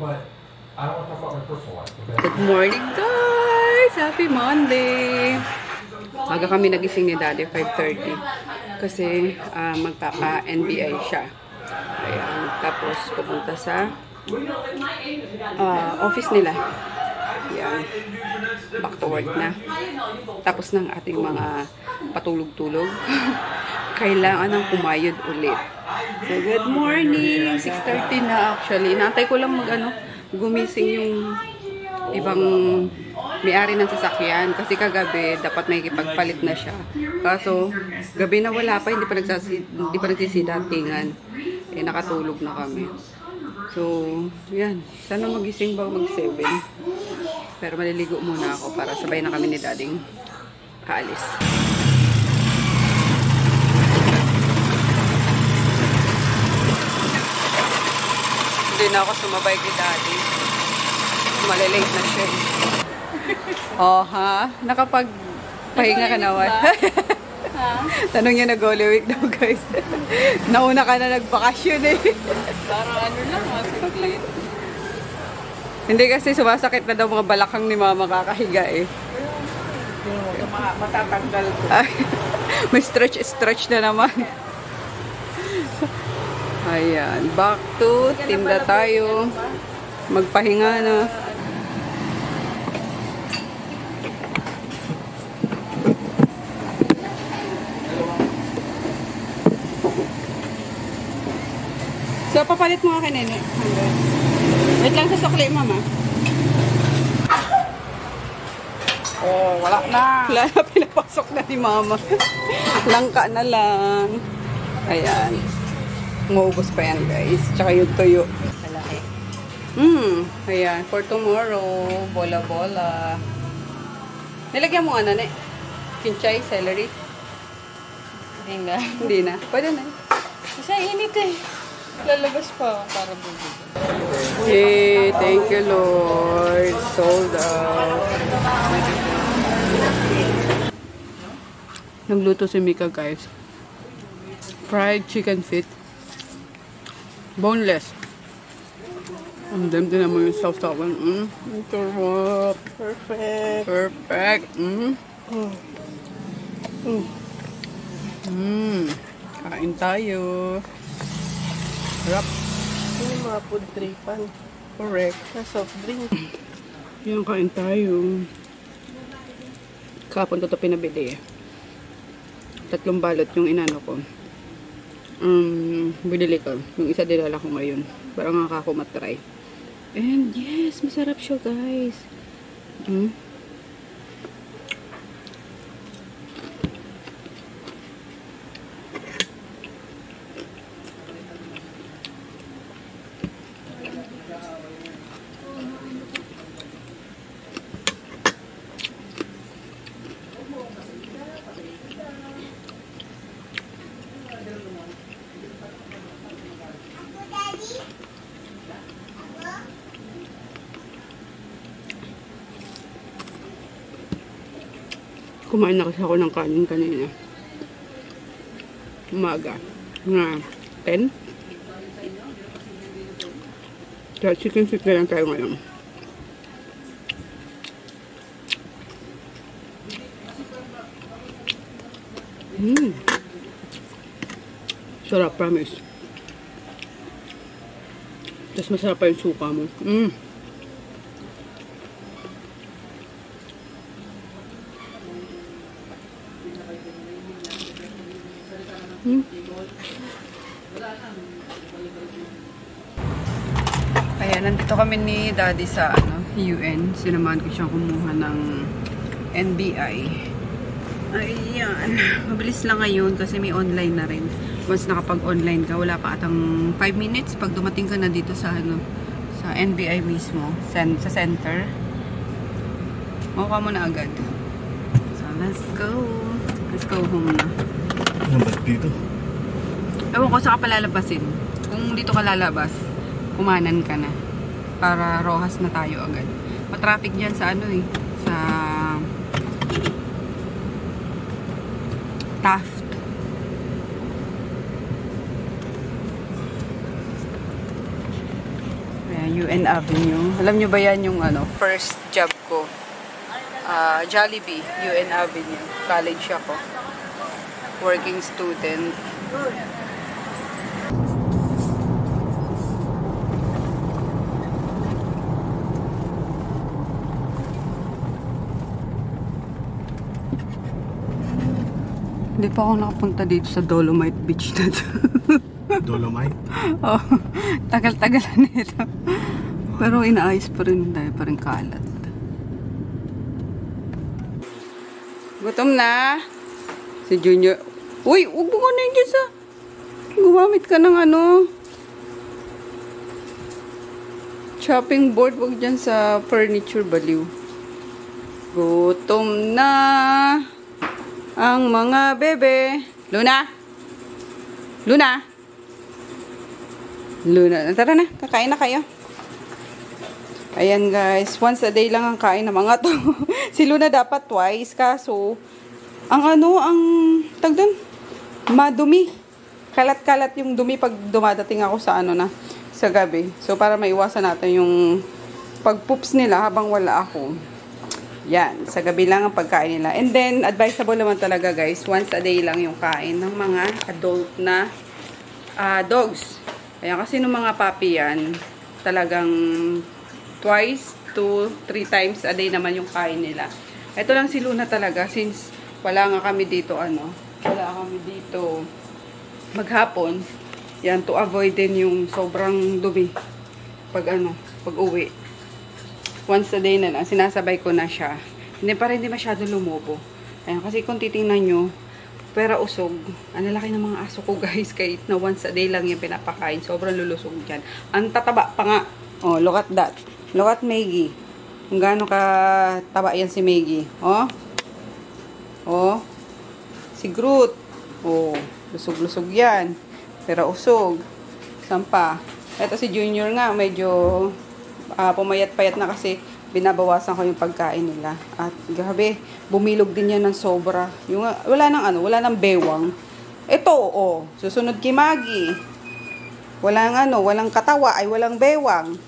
Good morning, guys! Happy Monday! Aga kami nagising ni Daddy, 5:30. Kasi magpapa-NBI siya. Ayan. Tapos pupunta sa office nila. Ayan. Back to work na. Tapos ng ating mga patulog-tulog. Kailangan ng kumayod ulit. So, good morning! 6:30 na actually. Naantay ko lang gumising yung ibang may-ari ng sasakyan. Kasi kagabi, dapat may ipagpalit na siya. Kaso, gabi na wala pa, hindi pa nagsisidatingan. Eh, nakatulog na kami. So, yan. Sana magising ba mag-7. Pero maliligo muna ako para sabay na kami ni Dading kaalis. Hindi na ako sumabay kay Daddy. Malilate na siya. Oh, ha? Nakapagpahinga ka naman. Tanong niya nag-Holy Week daw, guys. Nauna ka na nagbakasyon eh. Parang lang, masiklit. Hindi kasi sumasakit na daw mga balakang ni Mama kakahiga eh. Matatanggal ko. May stretch na naman. Ayan. Back to tinda tayo. Magpahinga na. So, papalit mo ka nene. Wait lang sa sukli, Mama. Oh, wala na. Wala na, pinapasok na ni Mama. Langka na lang. Ayan. Maubos pa yan, guys. Tsaka yung tuyo. Malaki. Ayan. For tomorrow, bola-bola. Nilagyan mo ne? Kinchay, celery? Hindi na. Hindi na. Pwede na. Kasi init eh. Lalabas pa para bubog. Yay! Thank you, Lord. Sold out. Nagluto si Mika, guys. Fried chicken feet. Boneless. Ang damn din naman yung sauce-sawan. Sarap. Perfect. Perfect. Kain tayo. Sarap. Yung mga food tripan. Correct. Na soft drink. Yan, kain tayo. Kapon ko ito pinabili. 3 balot yung inano ko. Binili ko. Yung isa dinala ko ngayon. Parang nga ako matry. And yes, masarap siya, guys. Kumain na kasi ako ng kanin kanina. Umaga. Nga 10. Kaya chicken feet na lang tayo ngayon. Sarap, promise. Tapos masarap pa yung suka mo. Ayan, nandito kami ni Daddy sa UN. Sinamahan ko siyang kumuha ng NBI. Ayan. Mabilis lang ngayon kasi may online na rin. Once nakapag-online ka, wala pa atang 5 minutes pag dumating ka na dito sa sa NBI mismo, sa center. Makuha mo na agad. So, let's go. Let's go home na. Ano ba dito? Ewan ko saan ka palalabasin. Kung dito ka lalabas, kumanan ka na. Para Rojas na tayo agad. Pa-traffic dyan sa sa Taft. Ayan UN Avenue. Alam nyo ba yan yung first job ko? Jollibee, UN Avenue. College ako. Working student. Hindi pa ako nakapunta dito sa Dolomite Beach na to. Dolomite? Oh, tagal-tagal na ito. Pero inaayos pa rin, dahil pa rin kalat. Gutom na. Si Junior. Uy, huwag mo na yung Diyos, ah. Gumamit ka ng chopping board. Huwag dyan sa furniture, baliw. Gutom na ang mga bebe. Luna? Luna? Luna. Tara na, kakain na kayo. Ayan guys, once a day lang ang kain ng mga to. Si Luna dapat twice, kaso ang tagdan, madumi. Kalat-kalat yung dumi pag dumadating ako sa sa gabi. So para maiwasan natin yung pag-poops nila habang wala ako. Yan, sa gabi lang ang pagkain nila. And then, advisable naman talaga guys, once a day lang yung kain ng mga adult na dogs. Ayan, kasi nung mga puppy yan, talagang twice to 3 times a day naman yung kain nila. Ito lang si Luna talaga, since wala nga kami dito, maghapon. Yan, to avoid din yung sobrang dumi pag uwi. Once a day na lang, sinasabay ko na siya. Hindi, para hindi masyado lumobo. Ayan, kasi kung titingnan nyo, pera usog. Ang lalaki ng mga aso ko guys, kahit na once a day lang yung pinapakain. Sobrang lulusog dyan. Ang tataba pa nga. Oh, look at that. Look at Maggie. Kung gaano ka taba yan si Maggie. Oh. Oh. Si Groot. Oh, lusog-lusog yan. Pera usog. Sampa. Ito si Junior nga, medyo pumayat-payat na kasi binabawasan ko yung pagkain nila. At grabe, bumilog din yan ng sobra. Yung, wala nang bewang. Ito, oh, susunod kay Maggie. Walang katawa, ay walang bewang.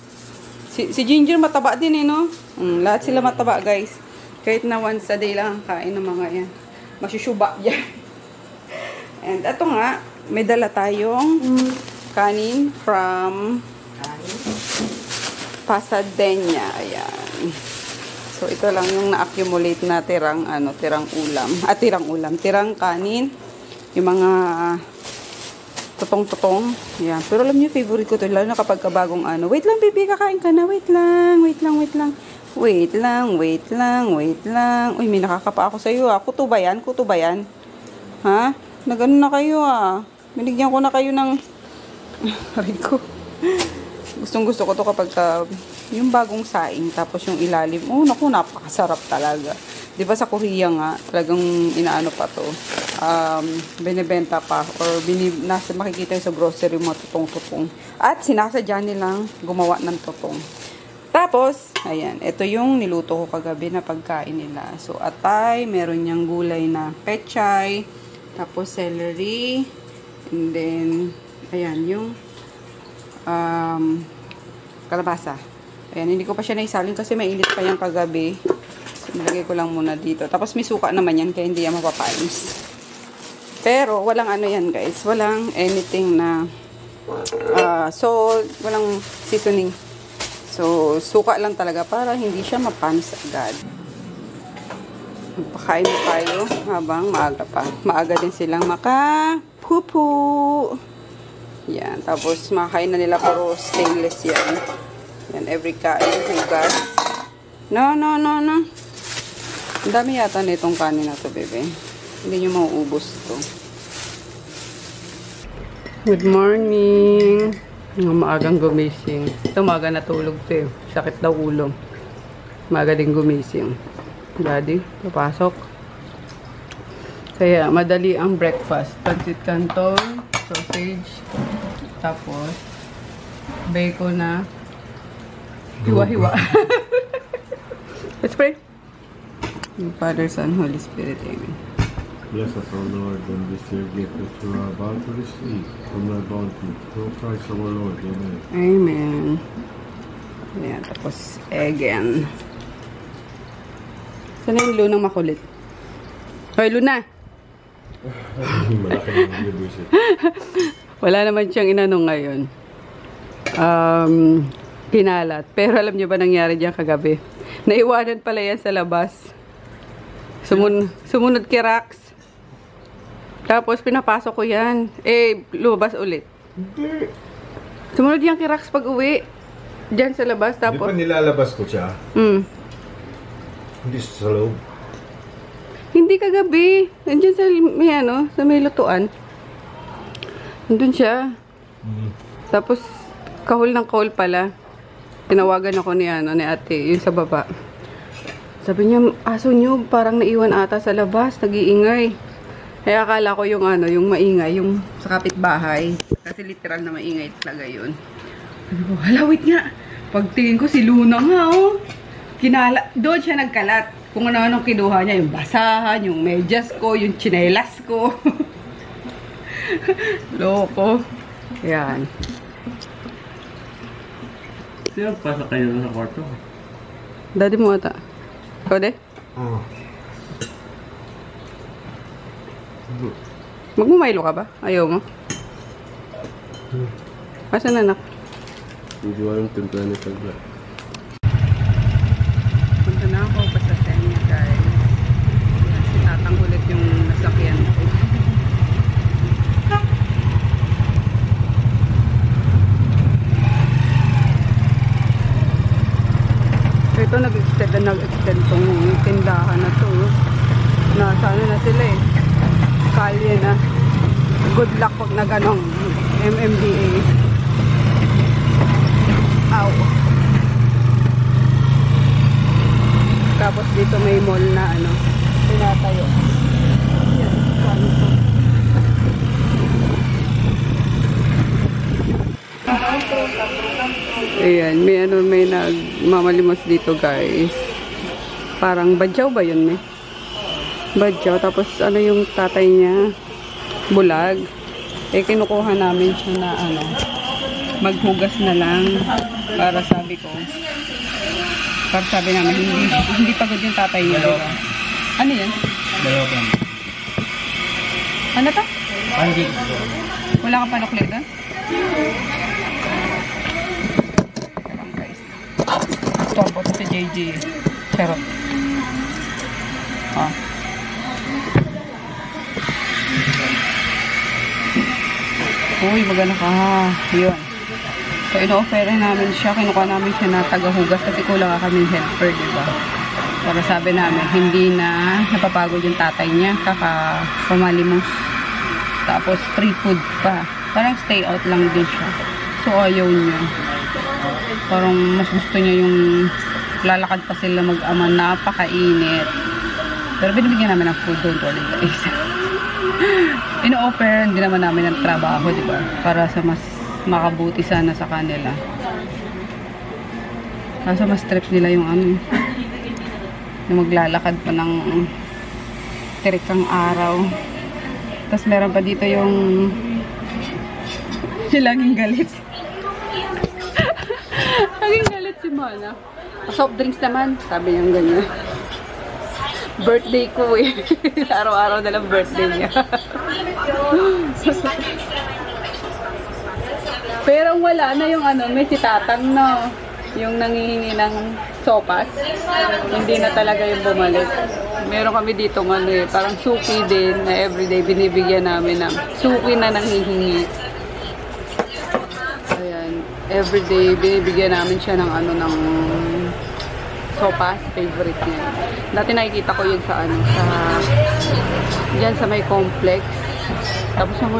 Si Ginger mataba din no? Lahat sila mataba guys. Kahit na once a day lang ang kain ng mga yan. Masusuba yan. And ito nga, may dala tayong kanin from Pasadena. Ayan. So, ito lang yung na-accumulate na tirang kanin. Yung mga tutong-tutong. Ayan. Pero alam niyo, favorite ko to. Lalo na kapag kabagong wait lang, baby, kakain ka na. Wait lang. Uy, may nakakapa ako sa'yo, ah. Kuto ba yan? Ha? Nagano na kayo, ah. Binigyan ko na kayo ng Rico. Gustong-gusto ko to kapag yung bagong saing, tapos yung ilalim. Oh, naku, napakasarap talaga. 'Di ba sa Korea nga, talagang inaano pa to. Binebenta pa or makikita yung sa grocery mga tutong-tutong. At sinasadya nilang gumawa ng tutong. Tapos, ayan, ito yung niluto ko kagabi na pagkain nila. So, atay, meron niyang gulay na pechay, tapos celery, and then, ayan, yung kalabasa. Ayan, hindi ko pa siya naisalin kasi mainit pa yung kagabi. So, nilagay ko lang muna dito. Tapos may suka naman yan, kaya hindi yan mapapaims. Pero, walang yan guys. Walang anything na walang seasoning. So, suka lang talaga para hindi siya mapanis agad. Magpakain mo tayo habang maaga pa. Maaga din silang makapupu. Yan. Tapos, makain na nila pero stainless yan. Yan. Every kain. Hugas. No. Ang dami yata na itong kanin na to, bebe. Hindi nyo mauubos to. Good morning. Maagang gumising. Ito, maaga natulog to eh. Sakit daw ulo. Maaga din gumising. Daddy, papasok. Kaya, madali ang breakfast. Pancit canton, sausage, tapos, bacon na hiwa-hiwa. Let's pray. In Father, Son, Holy Spirit. Amen. Bless us, O Lord, and this your gift which we are about to receive from thy bounty. Through Christ our Lord. Amen. Amen. Ayan, tapos again. Saan yung lunang makulit? Hoy, Luna! Malaki yung bullshit. Wala naman siyang inano ngayon. Kinalat. Pero alam niyo ba nangyari diyan kagabi? Naiwanan pala yan sa labas. Sumunod kay Rax. Tapos pinapasok ko yan. Lumabas ulit. Hindi. Sumunod yan kay Rax pag uwi. Diyan sa labas. Di Tapos, ba nilalabas ko siya? Hindi sa loob. Hindi kagabi. Nandiyan sa may lutuan. Nandun siya. Tapos, kahul ng kahul pala. Tinawagan ako ni ate, yung sa baba. Sabi niya, aso niyo, parang naiwan ata sa labas, nag-iingay. Kaya akala ko yung yung maingay, yung sa kapitbahay. Kasi literal na maingay talaga yun. Sabi ko, halawit nga. Pagtingin ko, si Luna nga, oh. Doon siya nagkalat. Kung ano-anong kinuha niya, yung basahan, yung medyas ko, yung tsinelas ko. Loko. Yan. Sino pasok kayo sa kwarto? Daddy mo ata. Ikaw de? Oo. Magmumaylo ka ba? Ayaw mo? Asan anak? Hindi walang timpla ni Tagla. Punta na ako pa sa Tenya guys. Tatang ulit yung nasakyan ko. Ito nag-extend tong tindahan na to. Nasa na sila eh. Kalye na. Good luck pag naganong MMDA. Ow. Tapos dito may mall na tinatayo. Yan, kanto. Ayan, may nagmamalimos dito guys. Parang badyaw ba yun badyaw, tapos yung tatay niya bulag. Kinukuha namin siya na maghugas na lang para sabi namin hindi pagod yung tatay niya, diba? Ano yan? Dalawa. Ano to? Pancake. Wala ka panukli doon? Guys. Torbo to si JJ. Charot. Uy, magano ka. Yun. So, ino-offer namin siya. Kinukuha namin siya na tagahugas kasi kulang ka kaming helper, diba? Para sabi namin, hindi na napapagod yung tatay niya. Pamalimos. Tapos, free food pa. Parang stay out lang din siya. So, ayaw niya. Parang mas gusto niya yung lalakad pa sila mag-ama. Napakainit. Pero binibigyan namin ng food, don't worry guys. Ino-offer hindi naman namin ng trabaho, di ba? Para sa mas makabuti sana sa kanila. Kaso mas trip nila yung yung maglalakad pa ng tirikang araw. Tapos meron pa dito yung laging galit. Laging galit si Mana. Soft drinks naman, sabi niya ganyan. Birthday ko eh. Araw-araw na lang birthday niya. Pero wala na yung may si Tatang no. Yung nangihingi ng sopas. Hindi na talaga yung bumalik. Meron kami dito parang suki din na everyday binibigyan namin ng suki na nanghihingi. Ayan. Everyday binibigyan namin siya ng ng sopas, favorite niya. Dati nakikita ko yun sa diyan sa may complex. Tapos saan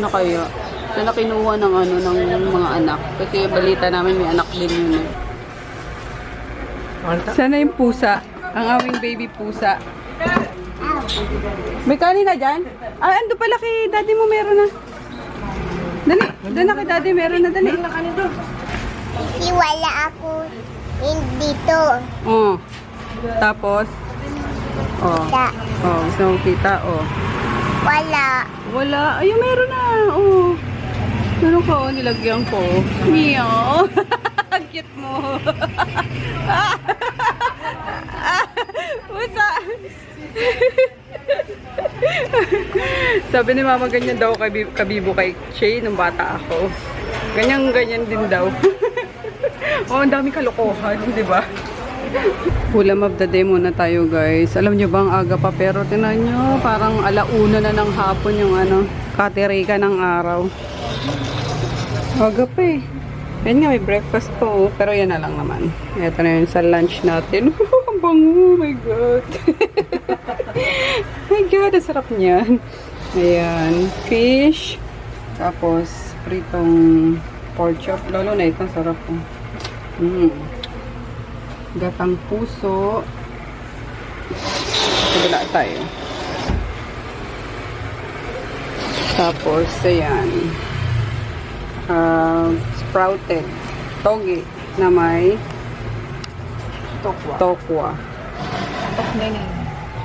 na kayo? Saan na kinuha ng ng mga anak? Kasi balita namin may anak din yun. Sana yung pusa. Ang aming baby pusa. May kanin na dyan? Ando pala kay daddy mo meron na. Dali, doon na kay daddy meron na, dali. Kasi wala ako dito. Tapos, Kita. gusto mo kita, Wala. Wala. Ayun, meron na, Meron ko, nilagyan ko. Meow. cute mo. Usa. Sabi ni mama, ganyan daw kabibo kay Shay nung bata ako. Ganyan din daw. Oh, ang dami kalokohan, di ba? Ulam of the day muna tayo, guys. Alam nyo ba, ang aga pa, pero tinan nyo, parang alauna na ng hapon yung katirika ng araw. Aga pa eh. Yan nga, may breakfast po, pero yan na lang naman. Ito na yun sa lunch natin. Ang bango, oh my God. My God, ang sarap niyan. Ayan, fish. Tapos, pritong pork chop. Lalo na ito, ang sarap po. Gatang puso. Wala tayo. Tapos, ayan. Sprouted toge na may tokwa.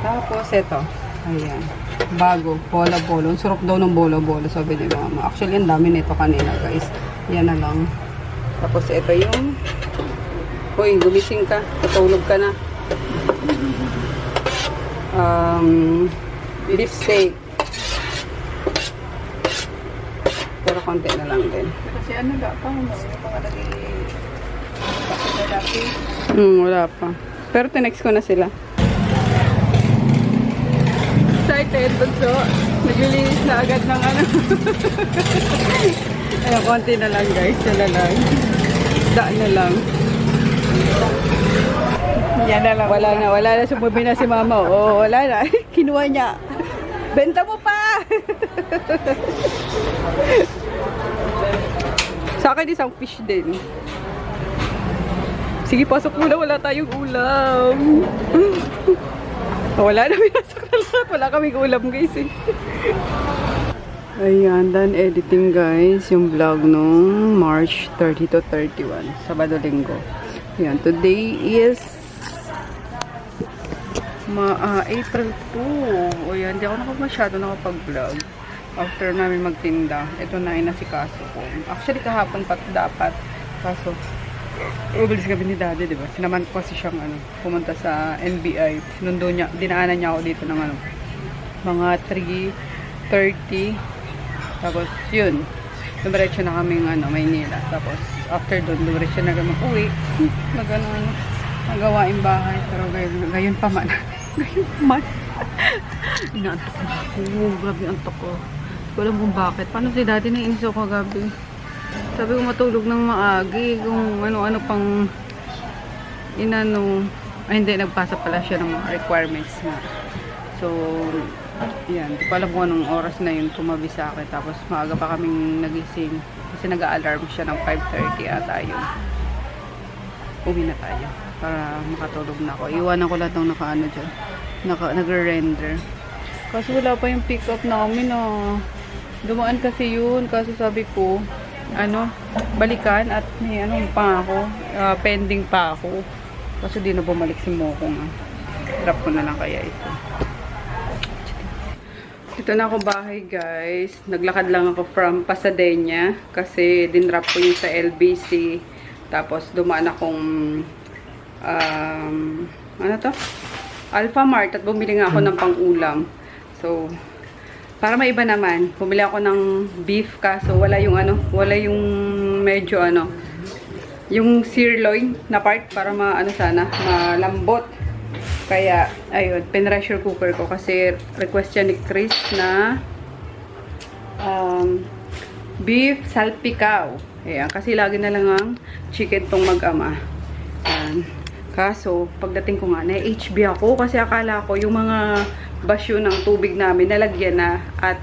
Tapos, ito. Ayan. Bago. Bola-bolo. Ang sarap daw ng bola-bolo, sabi ni mama. Actually, ang dami nito kanina, guys. Yan na lang. Tapos, ito yung uy, gumising ka. Tutulog ka na. Beef steak. Pero konti na lang din. Kasi ano da pa, mga lagi. Wala pa. Pero tinext ko na sila. Excited, bunso. Naglinis na agad ng Ayun, konti na lang, guys. Yan na lang. Daan na lang. Yan na lang. Wala na. Sumubi na si mama. Oo, wala na. Kinuha niya. Benta mo pa! Sa akin, isang fish din. Sige, pasok muna. Wala tayong ulam. Wala na. Pinasok na lahat. Wala kaming ulam, guys. Ayan, done editing, guys. Yung vlog nung March 30 to 31. Sabado-Linggo. Ayan, today is April 2. O yan, di ako masyado nakapag-vlog. After namin magtinda, ito na inasikaso ko. Actually, kahapon pa dapat. Kaso, umalis kami ni Daddy, di ba? Sinaman ko kasi siyang pumunta sa NBI. Sinundo niya, dinaanan niya ako dito ng mga 3:30. Tapos, yun. Dumiretso na kaming Maynila. Tapos, after doon, dumiretso na kami uwi. Nagawain bahay. Pero gayon pa man. Gayon pa man. Inaantok na ako. Grabe antok ko. Hindi ko alam kung bakit. Paano si Daddy nainis ako gabi? Sabi ko matulog ng maagi. Kung ano-ano pang ay hindi, nagpasa pala siya ng mga requirements na. So, yan. Hindi ko alam kung anong oras na yun tumabi sa akin. Tapos maaga pa kaming nagising. Kasi nag-a-alarm siya ng 5:30 ata yun. Uwi na tayo. Para makatulog na ako. Iwanan ko lahat ng naka-ano dyan. Nag-render. Kasi wala pa yung pick up namin dumaan kasi yun. Kasi sabi ko, balikan at may pa ako. Pending pa ako. Kasi di na bumalik si Moko nga. Drop ko na lang kaya ito. Ito na ako bahay, guys. Naglakad lang ako from Pasadena. Kasi dinrap ko yung sa LBC. Tapos dumaan akong Alpha Mart at bumili nga ako ng pang-ulam. So, para maiba naman, bumili ako ng beef kaso wala yung medyo yung sirloin na part para sana malambot. Kaya, ayun, pin-pressure cooker ko kasi request siya ni Chris na beef salpicao. Ayan, kasi lagi na lang ang chicken tong mag-ama. Ayan. Kaso, pagdating ko nga, na-HB ako kasi akala ko yung mga basyo ng tubig namin nalagyan na at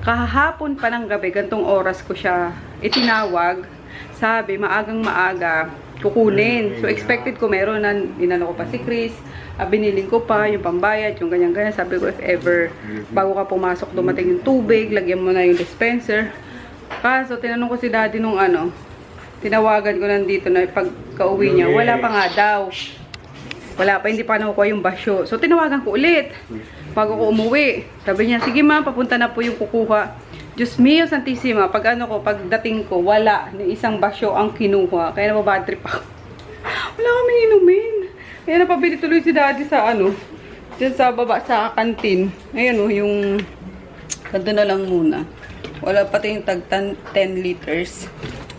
kahapon pa ng gabi, gantong oras ko siya itinawag. Sabi, maagang maaga, kukunin. So, expected ko meron na, inano ko pa si Chris, biniling ko pa yung pambayad, yung ganyan-ganyan. Sabi ko, if ever, bago ka pumasok, dumating yung tubig, lagyan mo na yung dispenser. Kaso, tinanong ko si Daddy nung tinawagan ko nandito na pagka-uwi niya, wala pa nga daw. Wala pa, hindi pa nakukuha yung basyo. So, tinawagan ko ulit bago ko umuwi. Sabi niya, sige ma, papunta na po yung kukuha. Diyos mio, Santissima. Pag ano ko, pagdating ko, wala. Yung isang basyo ang kinuha. Kaya nababad trip ako. Wala kami inumin. Kaya napabili tuloy si daddy sa ano, dyan sa baba, sa kantin. Ayan o, yung, kanto na lang muna. Wala pati yung tag 10 liters.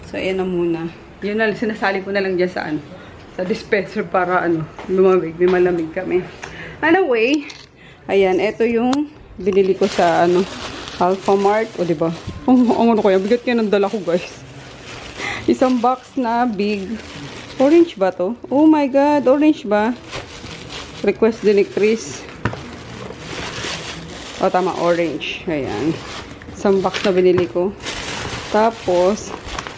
So, ayan na muna. Yun na, sinasali ko na lang dyan sa ano, sa dispenser para ano, lumamig. May malamig kami. Anyway, ayan, ito yung binili ko sa ano, Alphamart. O, diba? Ang ano kaya, bigat kaya ng dala ko, guys. Isang box na big. Orange ba to? Oh my God, orange ba? Request din ni Chris. O, tama, orange. Ayan. Isang box na binili ko. Tapos,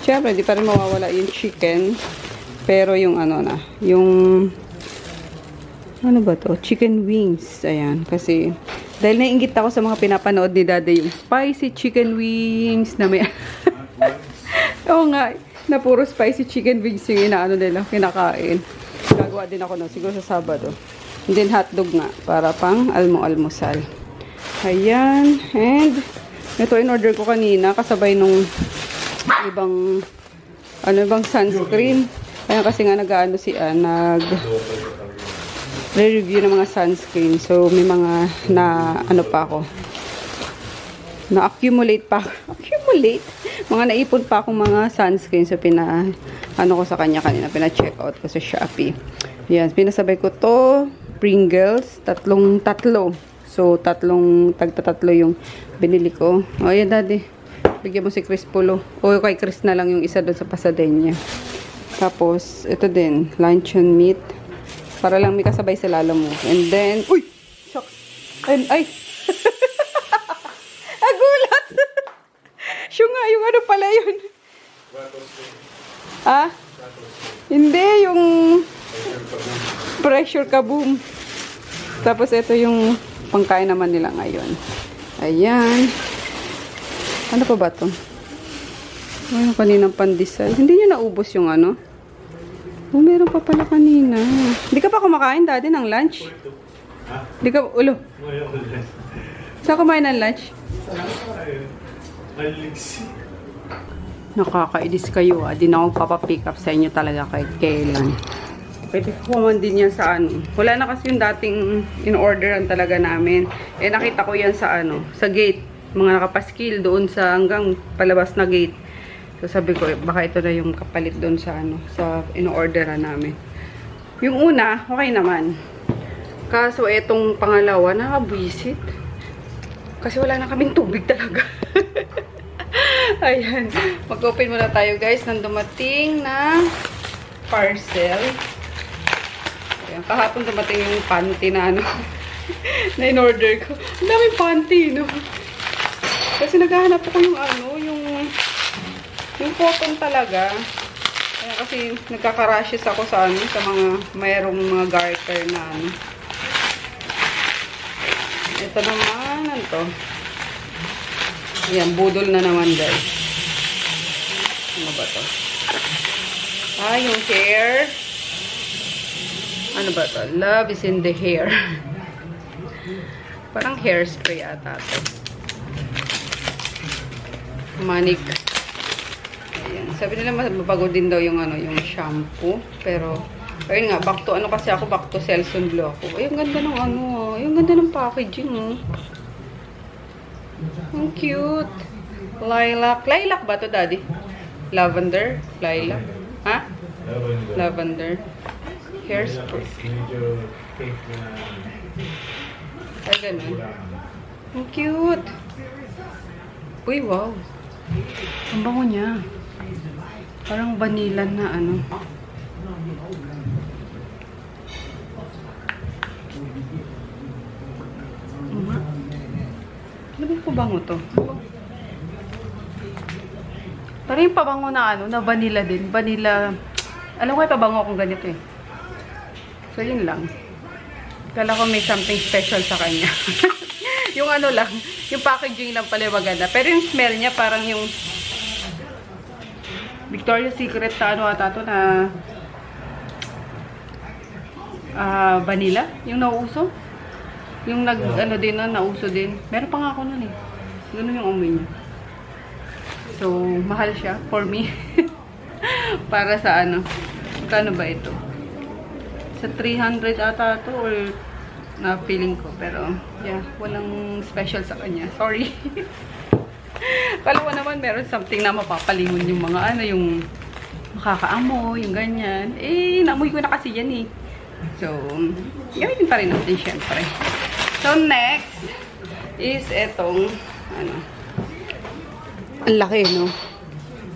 syempre, di pa rin mawawala yung chicken. Pero yung ano na, yung, ano ba to? Chicken wings. Ayan, kasi, dahil naiingit ako sa mga pinapanood ni Daddy, yung spicy chicken wings na may, oo nga, na puro spicy chicken wings yung inaano nila, kinakain. Gagawa din ako no, siguro sa Sabado. And then hotdog nga, para pang almusal. Ayan, and, ito in-order ko kanina, kasabay nung ibang, ano, ibang sunscreen. Kaya kasi nga nag-ano si nag-review ng mga sunscreen. So, may mga na, ano pa ako, na-accumulate pa. Accumulate? Mga naipon pa akong mga sunscreen. So, ano ko sa kanya kanina, pina-check out ko sa Shopee. Yan, pinasabay ko to, Pringles, tatlo. So, tagtatatlo yung binili ko. O, yan, Daddy. Bigyan mo si Chris Polo. O, kay Chris na lang yung isa doon sa Pasadena. Tapos, ito din, luncheon meat. Para lang may kasabay sa lalo mo. And then, uy! Shucks! Ay! Agulat! Siya nga, yung ano pala yun. Ah? Hindi, yung pressure kaboom. Tapos, ito yung pangkain naman nila ngayon. Ayan. Ano pa ba ito? Ano kaninang pandesal? Hindi nyo naubos yung ano? Oh, meron pa pala kanina. Hindi ka pa kumakain, Daddy, ng lunch? Hindi ka, ulo. Saan kumain ng lunch? Nakakaidis kayo, ah. Di na akong papapick up sa inyo talaga kahit kailan. Pwede ko man din yan sa ano. Wala na kasi yung dating in-orderan talaga namin. Eh, nakita ko yan sa ano, sa gate. Mga nakapaskil doon sa hanggang palabas na gate. So, sabi ko, baka ito na yung kapalit doon sa ano, sa in-orderan namin. Yung una, okay naman. Kaso, etong pangalawa, nakabwisit. Kasi wala na kaming tubig talaga. Ayan. Mag-open muna tayo, guys, ng dumating na parcel. Ayan. Kahapon dumating yung panty na ano, na in-order ko. Ang daming panty, no? Kasi naghahanap ako yung ano, yung cotton talaga. Kaya kasi nagkakarashes ako sa ano, sa mga mayroong mga garter na ano. Ito naman, ano to? Ayan, budol na naman, guys. Ano ba to? Ah, yung hair. Ano ba to? Love is in the hair. Parang hairspray ata to. Manik. Ayan. Sabi nila mabago din daw yung ano, yung shampoo. Pero, ayun nga, back to ano kasi ako, back to Selsun Blue ako. Ay, ang ganda ng ano, yung ganda ng packaging, oh. Ang cute. Lilac. Lilac ba to, Daddy? Lavender? Lilac? Ha? Lavender. Hairspray. Ay, ganun. Ang cute. Uy, wow. Ang bango niya. Parang vanilla na ano. Ano ba pabango to? Parang yung pabango na ano, na vanilla din. Vanilla. Alam ko yung pabango akong ganito eh. So, yun lang. Kala ko may something special sa kanya. Yung ano lang, yung packaging lang pala maganda. Pero yung smell niya parang yung Victoria's Secret na ano ata to na vanilla. Yung nauuso. Yung ano din na nauso din. Meron pa nga ako nun eh. Ganun yung amoy niya. So, mahal siya for me. Para sa ano. Kano ba ito? Sa 300 ata to or na feeling ko. Pero, yeah, walang special sa kanya. Sorry. Kalawa naman meron something na mapapalingon yung mga ano, yung makakaamoy, yung ganyan. Eh, naamoy ko na kasi yan eh. So, gamitin pa rin natin syempre. So, next is etong, ano, ang laki, no?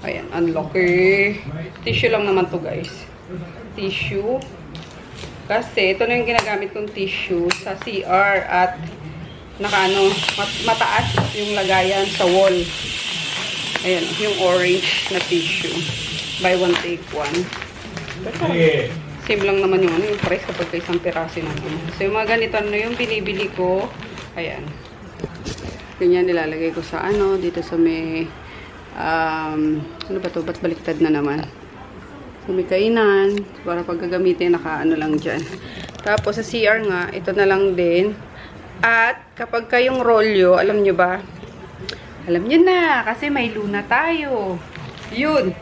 Ayan, ang laki. Tissue lang naman to, guys. Tissue. Kasi, ito na yung ginagamit kong tissue sa CR at nakaano, mataas yung lagayan sa wall. Ayan, yung orange na tissue. Buy one, take one. Pero, same lang naman yung ano, yung price kapag isang piraso na naman. So, yung mga ganito ano yung binibili ko. Ayan. Ganyan nilalagay ko sa ano, dito sa may, ano ba to? Ba't baliktad na naman? Sa may kainan. Para pag gagamitin, naka ano lang dyan. Tapos, sa CR nga, ito na lang din. At, kapag kayong rolyo, alam nyo ba? Alam nyo na, kasi may luna tayo. Yun.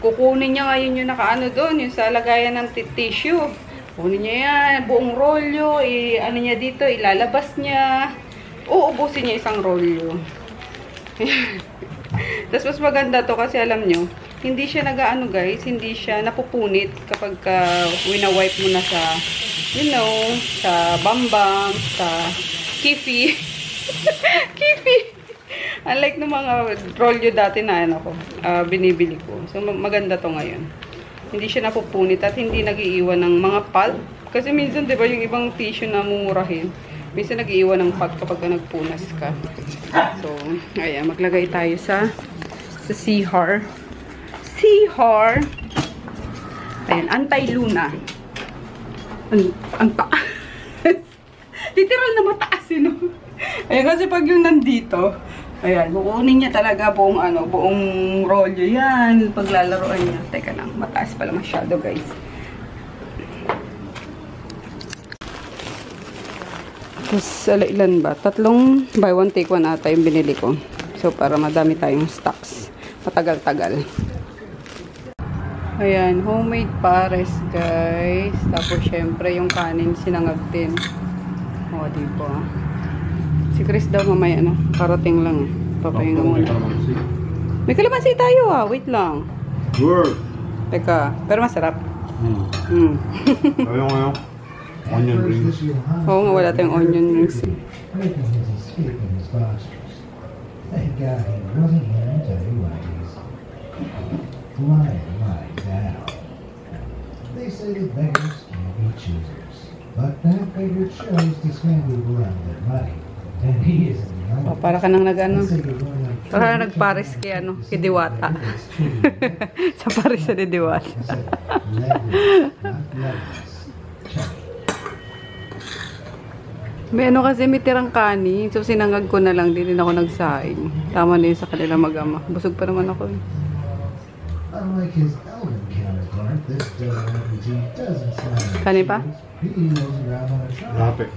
Kukunin niya ngayon yung nakaano doon, yung sa lagayan ng tissue. Kukunin niya yan, buong rolyo, ano niya dito, ilalabas niya. Uubusin niya isang rolyo. Tapos mas maganda to kasi alam nyo, hindi siya nagaano guys, hindi siya napupunit kapag wina-wipe mo na sa, you know, sa bambang, sa kifi. Kifi! Unlike ng mga rolyo dati na ano ko, binibili ko. So, maganda to ngayon. Hindi siya napupunit at hindi nag-iiwan ng mga pulp. Kasi minsan, di ba, yung ibang tissue na mumurahin, minsan nag-iiwan ng pulp kapag nagpunas ka. So, ayan, maglagay tayo sa CR. CR. Ayan, anti-luna. Ang taas. Literal na mataas yun. Ayan, kasi pag yung nandito, ayan, kukunin niya talaga buong ano, buong rolyo yan. Paglalaroan niya. Teka lang, mataas pala masyado, guys. Tapos, ilan ba? Tatlong buy one, take one ata yung binili ko. So, para madami tayong stocks. Matagal-tagal. Ayan, homemade pares, guys. Tapos, syempre, yung kanin sinangag din. O, diba? Si Chris daw mamaya, ano, karating lang. Papahinga muna. May kalamansi tayo, ah. Wait lang. Word. Teka, pero masarap. Ayun. Onion rings. Oo nga, wala tayong onion rings. Thank God he wasn't here to tell you why he's lying down. They say that beggars can't be choosers, but that beggar chose to spend it around their money, and he isn't the only Oh, para ka nang nag-ano. one. Para nagpares kay ano, kay Diwata. Sa pares sa Diwata. May ano kasi may tirang kanin. So sinangag ko na lang. Din ako nagsaing. Tama na yun sa kanila mag-ama. Busog pa naman ako. Unlike his elven counterpart, this RPG doesn't sound Kanin pa? he goes around on a truck. Lapit.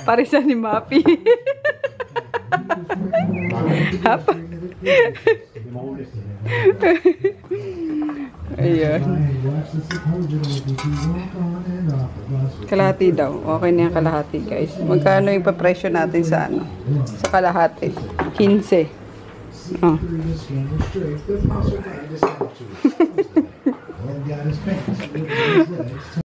Parisan ni Mapi. Hapa. Ayan. Kalahati daw. Okay na yung kalahati, guys. Magkano yung papresyo natin sa ano? Sa kalahati. 15. Oh.